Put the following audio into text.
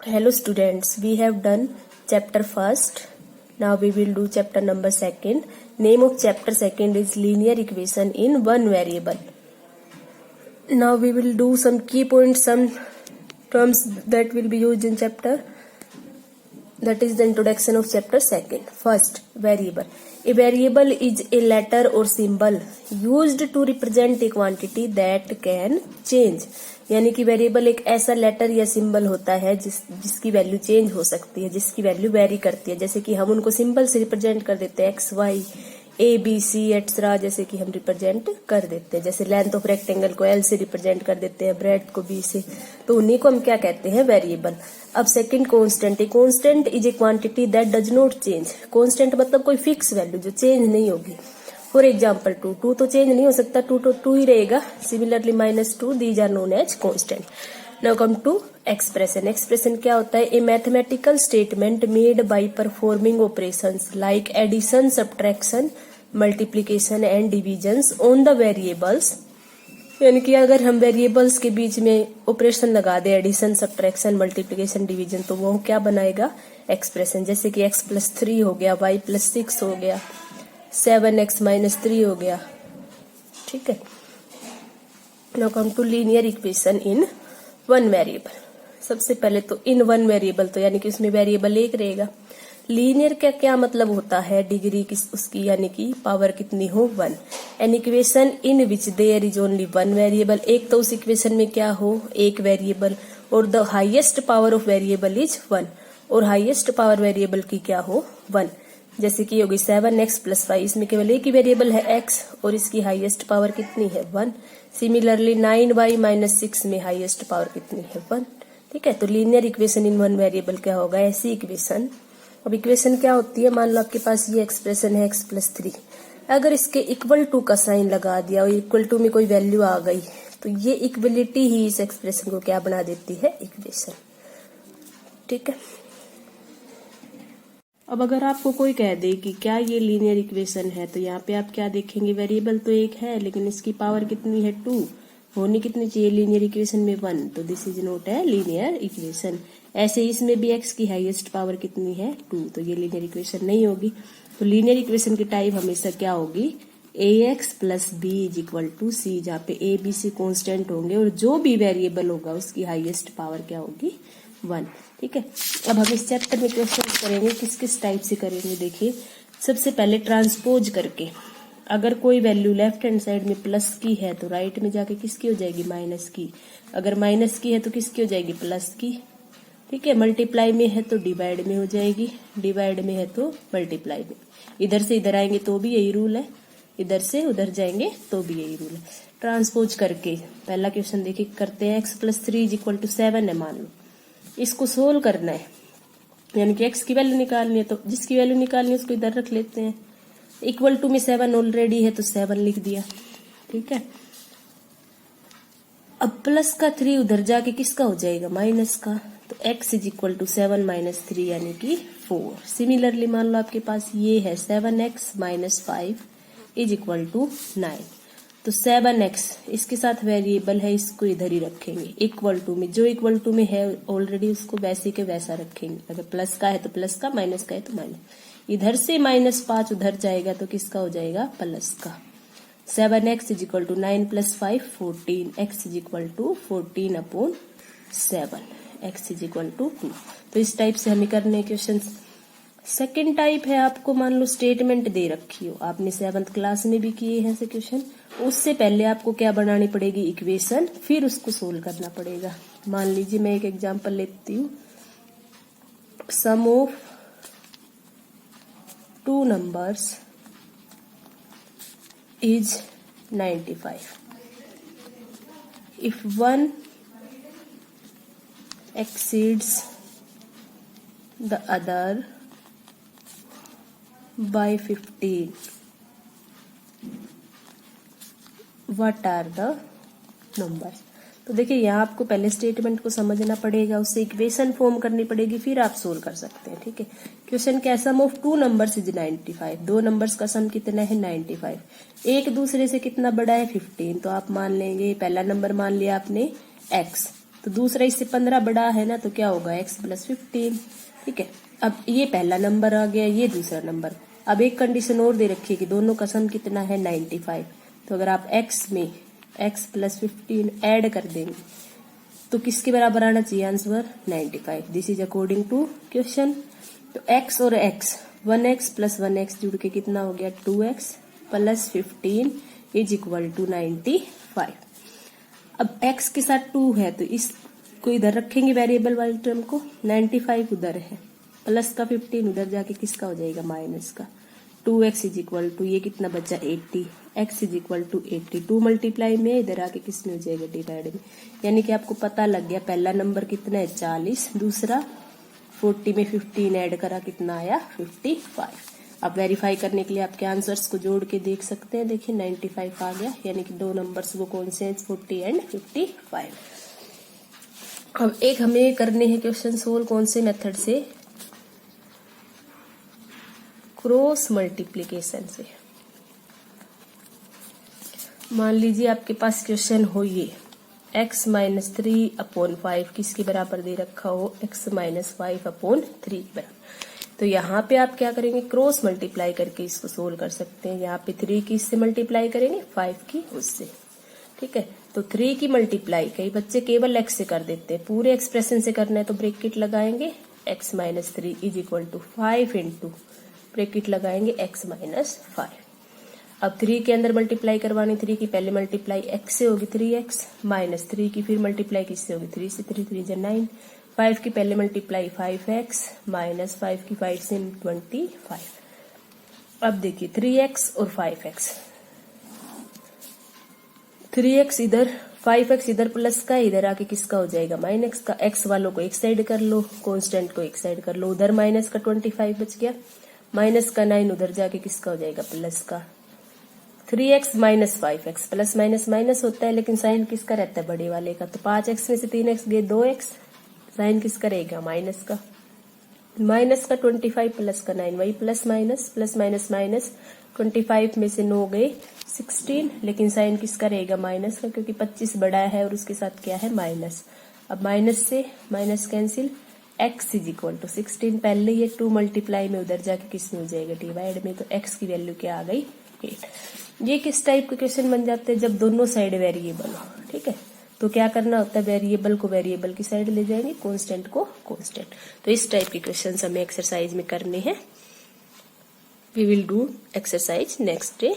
Hello students, we have done chapter first. Now we will do chapter number second. Name of chapter second is linear equation in one variable. Now we will do some key points, some terms that will be used in chapter. That is the introduction of chapter second. First, variable. A variable is a letter or symbol used to represent a quantity that can change. यानी कि variable एक ऐसा letter या symbol होता है जिसकी value change हो सकती है, जिसकी वैल्यू वेरी करती है। जैसे कि हम उनको सिंबल से रिप्रेजेंट कर देते हैं, X Y A B C etcetera, जैसे कि हम रिप्रेजेंट कर देते हैं। जैसे लेंथ ऑफ रेक्टेंगल को एल से रिप्रेजेंट कर देते हैं, ब्रेड को बी से, तो उन्हीं को हम क्या कहते हैं, वेरिएबल। अब second, constant. A constant is a quantity that does not change. Constant मतलब कोई फिक्स वैल्यू जो चेंज नहीं होगी। फॉर एग्जाम्पल टू तो चेंज नहीं हो सकता, टू तो टू ही रहेगा। Similarly -2 these are known as constant. Now come to expression. Expression क्या होता है, a mathematical statement made by performing operations like addition, subtraction, multiplication and divisions on the variables. यानी कि अगर हम वेरिएबल्स के बीच में ऑपरेशन लगा दे, एडिशन, सब्ट्रैक्शन, मल्टीप्लीकेशन, डिवीजन, तो वो क्या बनाएगा, एक्सप्रेशन। जैसे कि x + 3 हो गया, y + 6 हो गया, 7x - 3 हो गया। ठीक है। Now come to linear equation in one variable. सबसे पहले तो इन वन वेरिएबल, तो यानी कि उसमें वेरिएबल एक रहेगा। लीनियर का क्या मतलब होता है, डिग्री किस उसकी, यानी कि पावर कितनी हो, 1। An equation in which there is only one variable. एक तो उस इक्वेशन में क्या हो, एक वेरिएबल, और the highest power of variable is 1, और हाईएस्ट पावर वेरिएबल की क्या हो, 1। जैसे कि होगी 7x + 5, इसमें केवल एक ही वेरिएबल है x, और इसकी हाईएस्ट पावर कितनी है, 1। सिमिलरली 9y - 6 में हाईएस्ट पावर कितनी है, 1। ठीक है। तो linear equation in one variable क्या होगा, ऐसी इक्वेशन। अब इक्वेशन क्या होती है, मान लो आपके पास ये एक्सप्रेशन है x + 3, अगर इसके इक्वल टू का साइन लगा दिया और इक्वल टू में कोई वैल्यू आ गई, तो ये इक्वलिटी ही इस एक्सप्रेशन को क्या बना देती है, इक्वेशन। ठीक है। अब अगर आपको कोई कह दे कि क्या ये लीनियर इक्वेशन है, तो यहाँ पे आप क्या देखेंगे, वेरिएबल तो एक है लेकिन इसकी पावर कितनी है, 2। होनी कितनी चाहिए लीनियर इक्वेशन में, 1, तो दिस इज नॉट है लीनियर इक्वेशन। ऐसे इसमें भी x की हाईएस्ट पावर कितनी है, 2, तो ये लीनियर इक्वेशन नहीं होगी। तो लीनियर इक्वेशन की टाइप हमेशा क्या होगी, ax + b = c, जहाँ पे a b c कांस्टेंट होंगे और जो भी वेरिएबल होगा उसकी हाईएस्ट पावर क्या होगी, 1। ठीक है। अब हम इस चैप्टर में क्वेश्चन करेंगे, किस किस टाइप से करेंगे, देखिए। सबसे पहले ट्रांसपोज करके, अगर कोई वैल्यू लेफ्ट हैंड साइड में प्लस की है तो राइट में जाके किसकी हो जाएगी, माइनस की। अगर माइनस की है तो किसकी हो जाएगी, प्लस की। ठीक है। मल्टीप्लाई में है तो डिवाइड में हो जाएगी, डिवाइड में है तो मल्टीप्लाई में। इधर से इधर आएंगे तो भी यही रूल है, इधर से उधर जाएंगे तो भी यही रूल है। ट्रांसपोज करके पहला क्वेश्चन देखिए करते हैं। x + 3 = 7 है, मान लो। इसको सोल्व करना है, यानी कि x की वैल्यू निकालनी है, तो जिसकी वैल्यू निकालनी है उसको इधर रख लेते हैं। इक्वल टू में 7 ऑलरेडी है तो 7 लिख दिया। ठीक है। अब प्लस का 3 उधर जाके किसका हो जाएगा, माइनस का, तो x = 7 - 3 यानी कि 4। सिमिलरली मान लो आपके पास ये है 7x - 5 = 9, तो 7x इसके साथ वेरिएबल है, इसको इधर ही रखेंगे। इक्वल टू में, जो इक्वल टू में है ऑलरेडी उसको वैसे के वैसा रखेंगे। अगर प्लस का है तो प्लस का, माइनस का है तो माइनस। इधर से -5 उधर जाएगा तो किसका हो जाएगा, प्लस का। 7x = 9 + 5 14, x = 14/7, x = 2। तो इस टाइप से हमें करने क्वेश्चन। सेकेंड टाइप है, आपको मान लो स्टेटमेंट दे रखी हो, आपने 7th क्लास में भी किए हैं ऐसे क्वेश्चन। उससे पहले आपको क्या बनानी पड़ेगी, इक्वेशन, फिर उसको सोल्व करना पड़ेगा। मान लीजिए मैं एक एग्जांपल लेती हूँ। Sum of 2 numbers is 95 if one exceeds the other by 15, what are the numbers। तो देखिए यहाँ आपको पहले स्टेटमेंट को समझना पड़ेगा, उससे इक्वेशन फॉर्म करनी पड़ेगी, फिर आप सोल्व कर सकते हैं। ठीक है। क्वेश्चन क्या, सम ऑफ 2 नंबर्स इज 95, 2 नंबर्स का सम कितना है, 95। एक दूसरे से कितना बड़ा है, 15, तो आप मान लेंगे पहला नंबर मान लिया आपने x, तो दूसरा इससे 15 बड़ा है ना, तो क्या होगा x प्लस 15। ठीक है, अब ये पहला नंबर आ गया, ये दूसरा नंबर। अब एक कंडीशन और दे रखी है कि दोनों का सम कितना है 95। तो अगर आप x में x प्लस 15 ऐड कर देंगे तो किसके बराबर आना चाहिए answer 95। This is according to question. तो x और x 1x प्लस 1x जुड़ के कितना हो गया 2x plus 15 is equal to 95। अब x के साथ 2 है तो इसको इधर रखेंगे वेरिएबल वाले टर्म को, 95 उधर है, प्लस का 15 उधर जाके किसका हो जाएगा माइनस का। 2x इज इक्वल टू ये कितना बचा 80, x is equal to 80, 2 multiply में इधर आके किस में हो जाएगा डिवाइड में। यानी कि आपको पता लग गया पहला नंबर कितना है 40, दूसरा 40 में 15 ऐड करा कितना आया 55। अब वेरीफाई करने के लिए आपके आंसर्स को जोड़ के देख सकते हैं। देखिए 95 आ गया, यानी कि दो नंबर्स वो कौन से हैं 40 एंड 55। अब एक हमें करने हैं क्वेश्चन सोल्व कौन से मेथड से, क्रॉस मल्टीप्लीकेशन से। मान लीजिए आपके पास क्वेश्चन हो ये x माइनस 3/5 किसके बराबर दे रखा हो x माइनस 5/3 बराबर। तो यहाँ पे आप क्या करेंगे क्रॉस मल्टीप्लाई करके इसको सोल्व कर सकते हैं। यहाँ पे 3 की इससे मल्टीप्लाई करेंगे 5 की उससे। ठीक है, तो 3 की मल्टीप्लाई कई बच्चे केवल x से कर देते हैं, पूरे एक्सप्रेशन से करना है तो ब्रैकेट लगाएंगे x minus 3 is equal to 5 into bracket लगाएंगे x माइनस 5। अब 3 के अंदर मल्टीप्लाई करवानी, 3 की पहले मल्टीप्लाई x से होगी 3x माइनस 3 की फिर मल्टीप्लाई किससे होगी 3 से, 3 3 जा 9, 5 की पहले मल्टीप्लाई 5x माइनस 5 की 5 से 25। अब देखिए 3x और 5x, 3x इधर 5x इधर प्लस का, इधर आके किसका हो जाएगा माइनस का। x वालों को एक साइड कर लो, कांस्टेंट को एक साइड कर लो, उधर माइनस का 25 बच गया, माइनस का 9 उधर जाके किसका हो जाएगा प्लस का। 3x minus 5x plus minus minus होता है, लेकिन साइन किसका रहता है बड़े वाले का। तो 5x में से 3x गए 2x, साइन किसका रहेगा माइनस का। माइनस का 25 प्लस का 9 वही प्लस माइनस माइनस 25 में से 9 गए 16, लेकिन साइन किसका रहेगा माइनस का, क्योंकि 25 बड़ा है और उसके साथ क्या है माइनस। अब माइनस से minus cancel, x is equal to 16 पहले ये 2 मल्टीप्लाई में उधर जाके किस में हो जाएगा डिवाइड में, तो x की वैल्यू क्या आ गई 8। ये किस टाइप के क्वेश्चन बन जाते हैं जब दोनों साइड वेरिएबल हो। ठीक है, तो क्या करना होता है वेरिएबल को वेरिएबल की साइड ले जाएंगे, कांस्टेंट को कांस्टेंट। तो इस टाइप के क्वेश्चंस हमें एक्सरसाइज में करने हैं। We will do exercise next day.